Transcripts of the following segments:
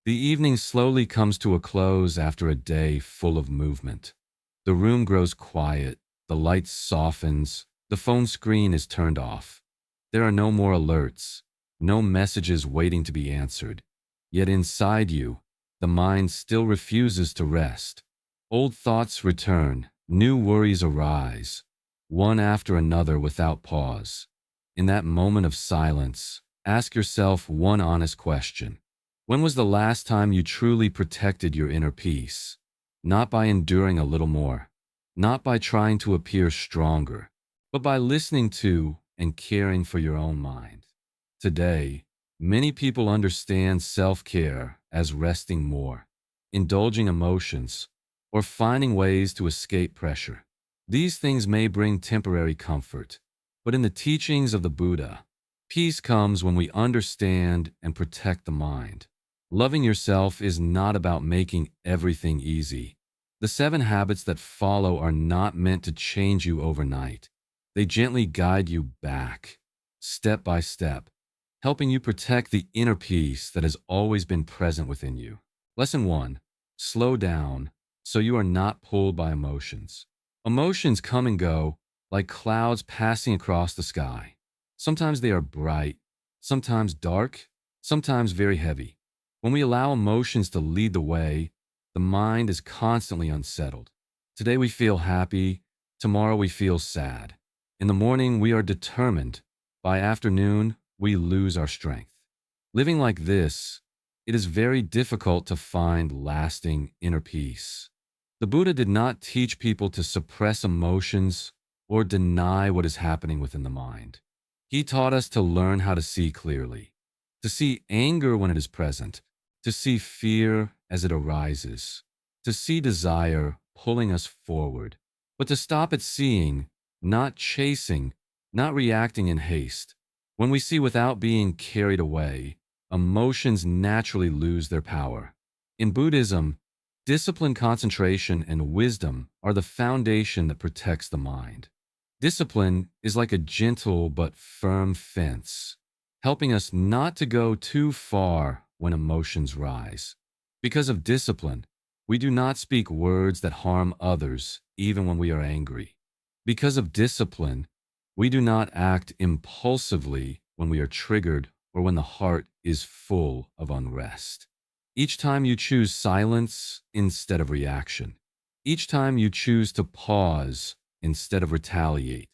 The evening slowly comes to a close after a day full of movement. The room grows quiet, the light softens, the phone screen is turned off. There are no more alerts, no messages waiting to be answered. Yet inside you, the mind still refuses to rest. Old thoughts return, new worries arise, one after another without pause. In that moment of silence, ask yourself one honest question. When was the last time you truly protected your inner peace? Not by enduring a little more, not by trying to appear stronger, but by listening to and caring for your own mind. Today, many people understand self-care as resting more, indulging emotions, or finding ways to escape pressure. These things may bring temporary comfort, but in the teachings of the Buddha, peace comes when we understand and protect the mind. Loving yourself is not about making everything easy. The 7 habits that follow are not meant to change you overnight. They gently guide you back, step by step, helping you protect the inner peace that has always been present within you. Lesson 1. Slow down so you are not pulled by emotions. Emotions come and go like clouds passing across the sky. Sometimes they are bright, sometimes dark, sometimes very heavy. When we allow emotions to lead the way, the mind is constantly unsettled. Today we feel happy, tomorrow we feel sad. In the morning we are determined, by afternoon we lose our strength. Living like this, it is very difficult to find lasting inner peace. The Buddha did not teach people to suppress emotions or deny what is happening within the mind. He taught us to learn how to see clearly, to see anger when it is present, to see fear as it arises, to see desire pulling us forward, but to stop at seeing, not chasing, not reacting in haste. When we see without being carried away, emotions naturally lose their power. In Buddhism, discipline, concentration, and wisdom are the foundation that protects the mind. Discipline is like a gentle but firm fence, helping us not to go too far when emotions rise. Because of discipline, we do not speak words that harm others even when we are angry. Because of discipline, we do not act impulsively when we are triggered or when the heart is full of unrest. Each time you choose silence instead of reaction, each time you choose to pause instead of retaliate,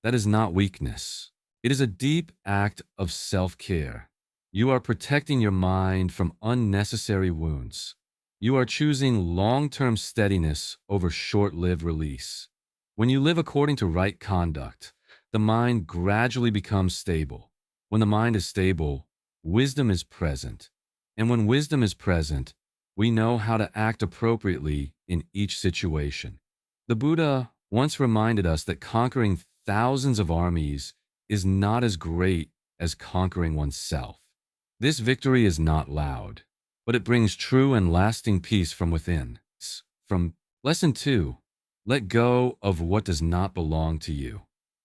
that is not weakness. It is a deep act of self-care. You are protecting your mind from unnecessary wounds. You are choosing long-term steadiness over short-lived release. When you live according to right conduct, the mind gradually becomes stable. When the mind is stable, wisdom is present. And when wisdom is present, we know how to act appropriately in each situation. The Buddha once reminded us that conquering thousands of armies is not as great as conquering oneself. This victory is not loud, but it brings true and lasting peace from within. From Lesson 2, let go of what does not belong to you.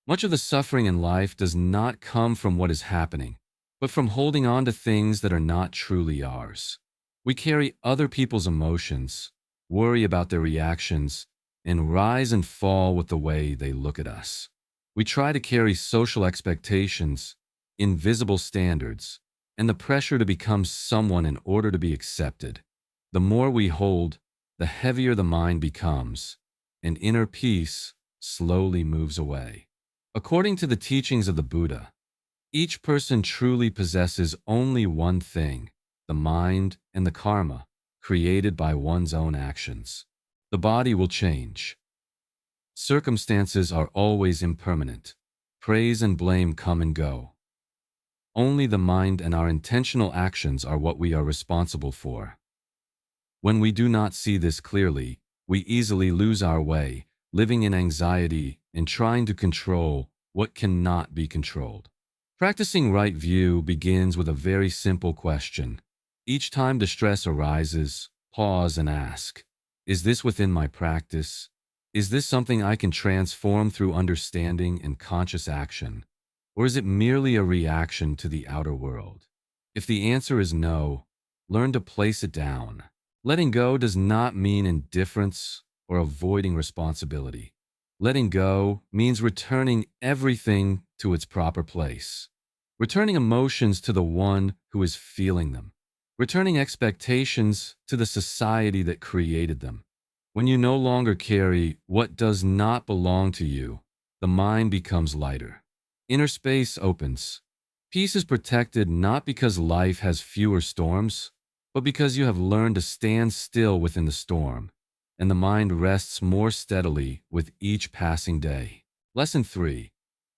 Much of the suffering in life does not come from what is happening, but from holding on to things that are not truly ours. We carry other people's emotions, worry about their reactions, and rise and fall with the way they look at us. We try to carry social expectations, invisible standards, and the pressure to become someone in order to be accepted. The more we hold, the heavier the mind becomes, and inner peace slowly moves away. According to the teachings of the Buddha, each person truly possesses only one thing, the mind and the karma, created by one's own actions. The body will change. Circumstances are always impermanent. Praise and blame come and go. Only the mind and our intentional actions are what we are responsible for. When we do not see this clearly, we easily lose our way, living in anxiety and trying to control what cannot be controlled. Practicing right view begins with a very simple question. Each time distress arises, pause and ask, is this within my practice? Is this something I can transform through understanding and conscious action? Or is it merely a reaction to the outer world? If the answer is no, learn to place it down. Letting go does not mean indifference or avoiding responsibility. Letting go means returning everything to its proper place. Returning emotions to the one who is feeling them. Returning expectations to the society that created them. When you no longer carry what does not belong to you, the mind becomes lighter. Inner space opens. Peace is protected not because life has fewer storms, but because you have learned to stand still within the storm, and the mind rests more steadily with each passing day. Lesson 3.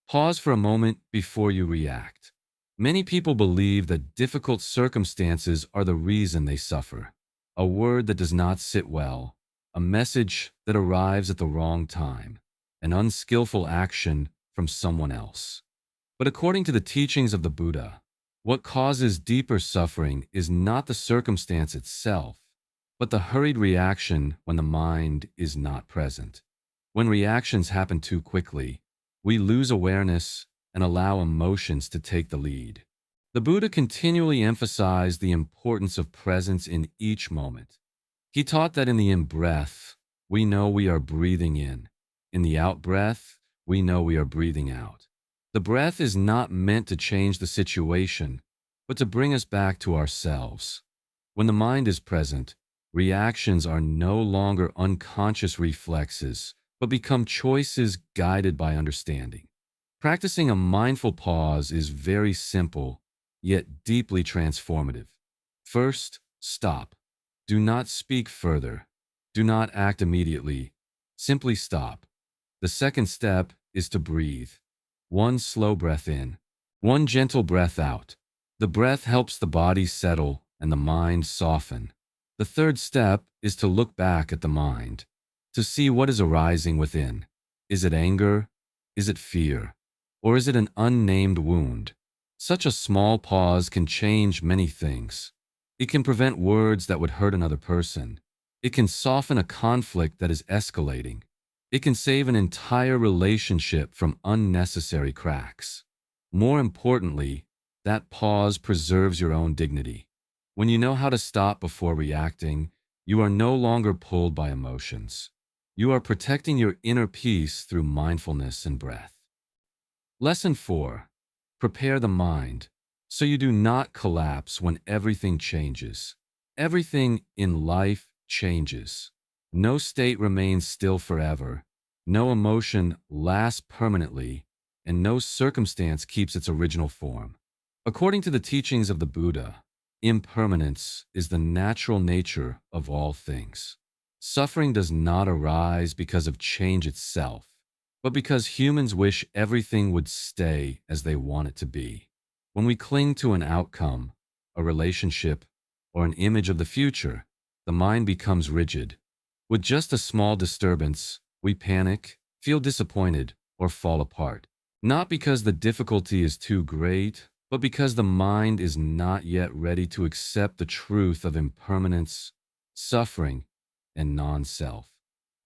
Pause for a moment before you react. Many people believe that difficult circumstances are the reason they suffer. A word that does not sit well, a message that arrives at the wrong time, an unskillful action from someone else. But according to the teachings of the Buddha, what causes deeper suffering is not the circumstance itself, but the hurried reaction when the mind is not present. When reactions happen too quickly, we lose awareness and allow emotions to take the lead. The Buddha continually emphasized the importance of presence in each moment. He taught that in the in-breath, we know we are breathing in. In the out-breath, we know we are breathing out. The breath is not meant to change the situation, but to bring us back to ourselves. When the mind is present, reactions are no longer unconscious reflexes, but become choices guided by understanding. Practicing a mindful pause is very simple, yet deeply transformative. First, stop. Do not speak further. Do not act immediately. Simply stop. The second step is to breathe. One slow breath in, one gentle breath out. The breath helps the body settle and the mind soften. The third step is to look back at the mind, to see what is arising within. Is it anger? Is it fear? Or is it an unnamed wound? Such a small pause can change many things. It can prevent words that would hurt another person. It can soften a conflict that is escalating. It can save an entire relationship from unnecessary cracks. More importantly, that pause preserves your own dignity. When you know how to stop before reacting, you are no longer pulled by emotions. You are protecting your inner peace through mindfulness and breath. Lesson 4. Prepare the mind so you do not collapse when everything changes. Everything in life changes. No state remains still forever. No emotion lasts permanently, and no circumstance keeps its original form. According to the teachings of the Buddha, impermanence is the natural nature of all things. Suffering does not arise because of change itself, but because humans wish everything would stay as they want it to be. When we cling to an outcome, a relationship, or an image of the future, the mind becomes rigid. With just a small disturbance, we panic, feel disappointed, or fall apart. Not because the difficulty is too great, but because the mind is not yet ready to accept the truth of impermanence, suffering, and non-self.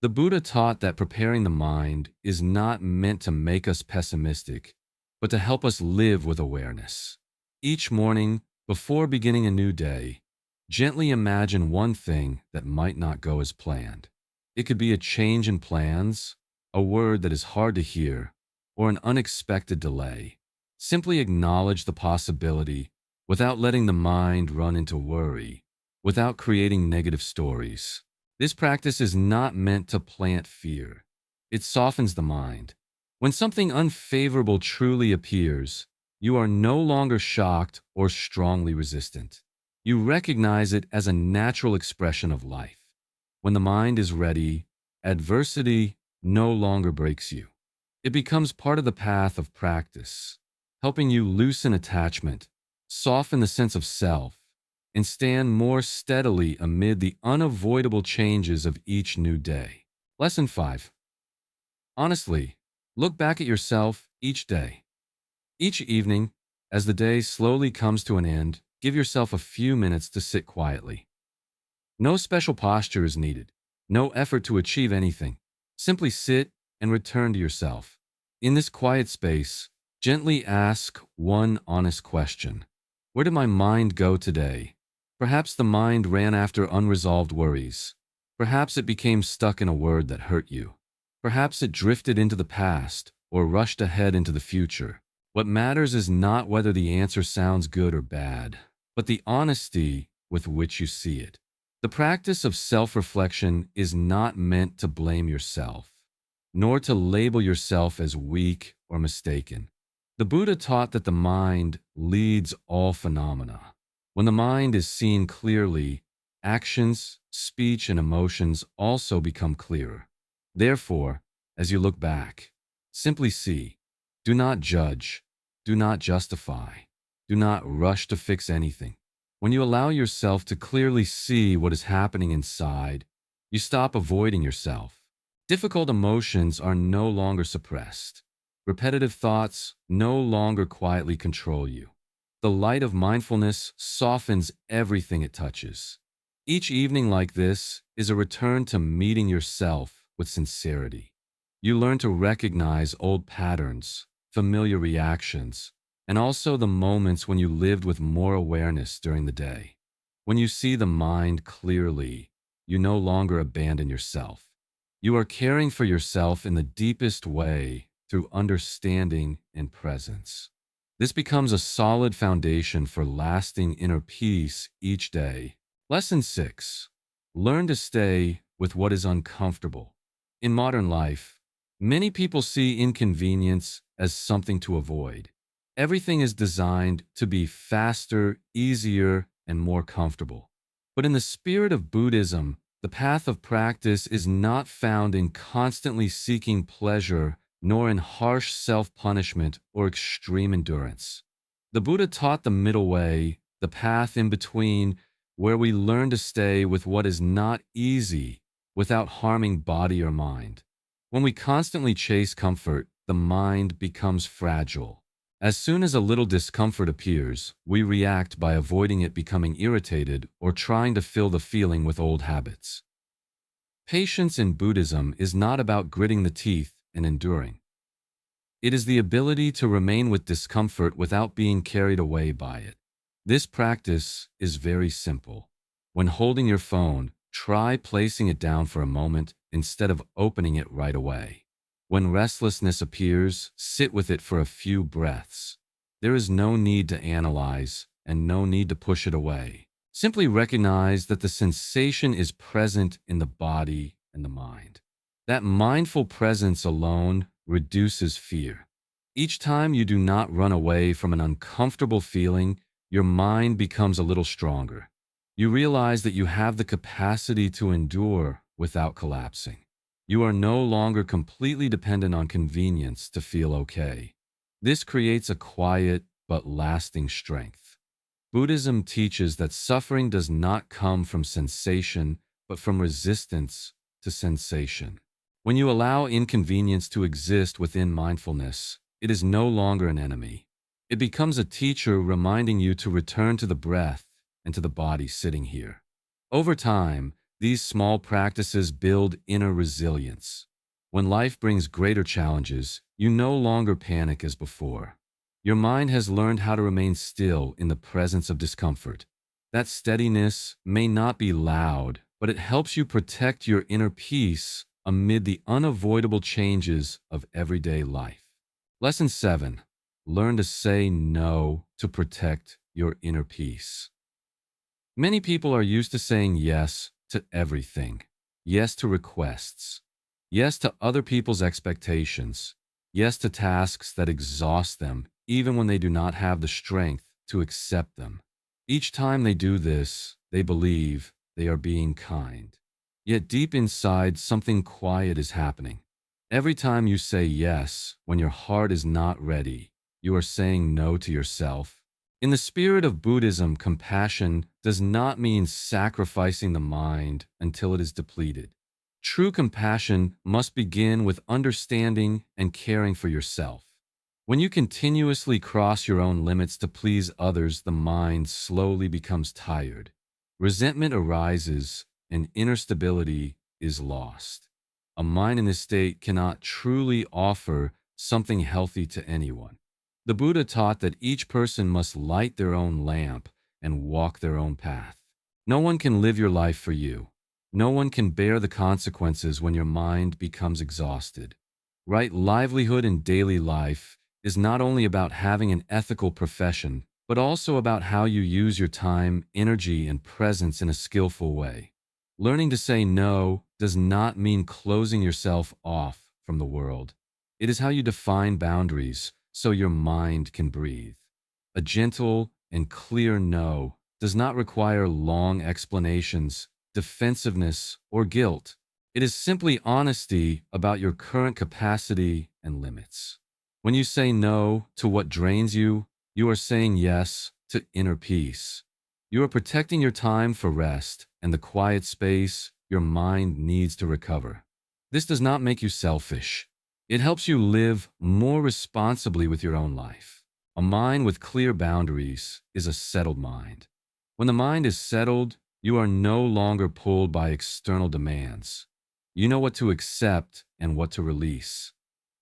The Buddha taught that preparing the mind is not meant to make us pessimistic, but to help us live with awareness. Each morning, before beginning a new day, gently imagine one thing that might not go as planned. It could be a change in plans, a word that is hard to hear, or an unexpected delay. Simply acknowledge the possibility without letting the mind run into worry, without creating negative stories. This practice is not meant to plant fear. It softens the mind. When something unfavorable truly appears, you are no longer shocked or strongly resistant. You recognize it as a natural expression of life. When the mind is ready, adversity no longer breaks you. It becomes part of the path of practice, helping you loosen attachment, soften the sense of self, and stand more steadily amid the unavoidable changes of each new day. Lesson 5. Honestly, look back at yourself each day. Each evening, as the day slowly comes to an end, give yourself a few minutes to sit quietly. No special posture is needed, no effort to achieve anything. Simply sit and return to yourself. In this quiet space, gently ask one honest question. Where did my mind go today? Perhaps the mind ran after unresolved worries. Perhaps it became stuck in a word that hurt you. Perhaps it drifted into the past or rushed ahead into the future. What matters is not whether the answer sounds good or bad, but the honesty with which you see it. The practice of self-reflection is not meant to blame yourself, nor to label yourself as weak or mistaken. The Buddha taught that the mind leads all phenomena. When the mind is seen clearly, actions, speech, and emotions also become clearer. Therefore, as you look back, simply see. Do not judge. Do not justify. Do not rush to fix anything. When you allow yourself to clearly see what is happening inside, you stop avoiding yourself. Difficult emotions are no longer suppressed. Repetitive thoughts no longer quietly control you. The light of mindfulness softens everything it touches. Each evening like this is a return to meeting yourself with sincerity. You learn to recognize old patterns, familiar reactions, and also the moments when you lived with more awareness during the day. When you see the mind clearly, you no longer abandon yourself. You are caring for yourself in the deepest way through understanding and presence. This becomes a solid foundation for lasting inner peace each day. Lesson 6. Learn to stay with what is uncomfortable. In modern life, many people see inconvenience as something to avoid. Everything is designed to be faster, easier, and more comfortable. But in the spirit of Buddhism, the path of practice is not found in constantly seeking pleasure, nor in harsh self-punishment or extreme endurance. The Buddha taught the middle way, the path in between, where we learn to stay with what is not easy without harming body or mind. When we constantly chase comfort, the mind becomes fragile. As soon as a little discomfort appears, we react by avoiding it, becoming irritated, or trying to fill the feeling with old habits. Patience in Buddhism is not about gritting the teeth and enduring. It is the ability to remain with discomfort without being carried away by it. This practice is very simple. When holding your phone, try placing it down for a moment instead of opening it right away. When restlessness appears, sit with it for a few breaths. There is no need to analyze and no need to push it away. Simply recognize that the sensation is present in the body and the mind. That mindful presence alone reduces fear. Each time you do not run away from an uncomfortable feeling, your mind becomes a little stronger. You realize that you have the capacity to endure without collapsing. You are no longer completely dependent on convenience to feel okay. This creates a quiet but lasting strength. Buddhism teaches that suffering does not come from sensation, but from resistance to sensation. When you allow inconvenience to exist within mindfulness, it is no longer an enemy. It becomes a teacher reminding you to return to the breath and to the body sitting here. Over time, these small practices build inner resilience. When life brings greater challenges, you no longer panic as before. Your mind has learned how to remain still in the presence of discomfort. That steadiness may not be loud, but it helps you protect your inner peace amid the unavoidable changes of everyday life. Lesson 7. Learn to say no to protect your inner peace. Many people are used to saying yes to everything. Yes to requests. Yes to other people's expectations. Yes to tasks that exhaust them, even when they do not have the strength to accept them. Each time they do this, they believe they are being kind. Yet deep inside, something quiet is happening. Every time you say yes when your heart is not ready, you are saying no to yourself. In the spirit of Buddhism, compassion does not mean sacrificing the mind until it is depleted. True compassion must begin with understanding and caring for yourself. When you continuously cross your own limits to please others, the mind slowly becomes tired. Resentment arises and inner stability is lost. A mind in this state cannot truly offer something healthy to anyone. The Buddha taught that each person must light their own lamp and walk their own path. No one can live your life for you. No one can bear the consequences when your mind becomes exhausted. Right livelihood in daily life is not only about having an ethical profession, but also about how you use your time, energy, and presence in a skillful way. Learning to say no does not mean closing yourself off from the world. It is how you define boundaries so your mind can breathe. A gentle and clear no does not require long explanations, defensiveness, or guilt. It is simply honesty about your current capacity and limits. When you say no to what drains you, you are saying yes to inner peace. You are protecting your time for rest and the quiet space your mind needs to recover. This does not make you selfish. It helps you live more responsibly with your own life. A mind with clear boundaries is a settled mind. When the mind is settled, you are no longer pulled by external demands. You know what to accept and what to release.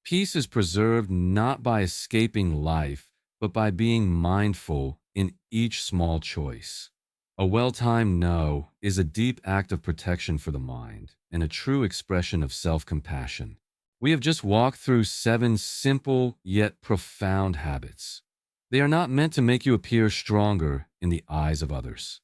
Peace is preserved not by escaping life, but by being mindful in each small choice. A well-timed no is a deep act of protection for the mind and a true expression of self-compassion. We have just walked through 7 simple yet profound habits. They are not meant to make you appear stronger in the eyes of others.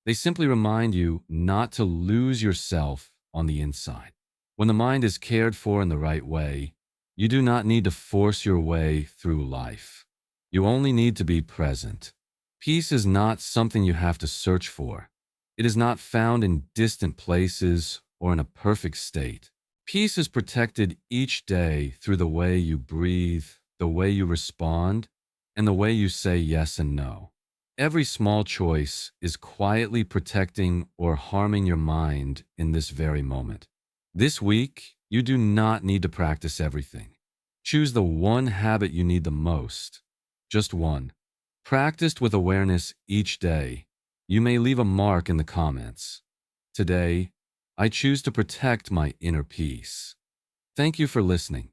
They simply remind you not to lose yourself on the inside. When the mind is cared for in the right way, you do not need to force your way through life. You only need to be present. Peace is not something you have to search for. It is not found in distant places or in a perfect state. Peace is protected each day through the way you breathe, the way you respond, and the way you say yes and no. Every small choice is quietly protecting or harming your mind in this very moment. This week, you do not need to practice everything. Choose the one habit you need the most. Just one. Practiced with awareness each day. You may leave a mark in the comments. Today, I choose to protect my inner peace. Thank you for listening.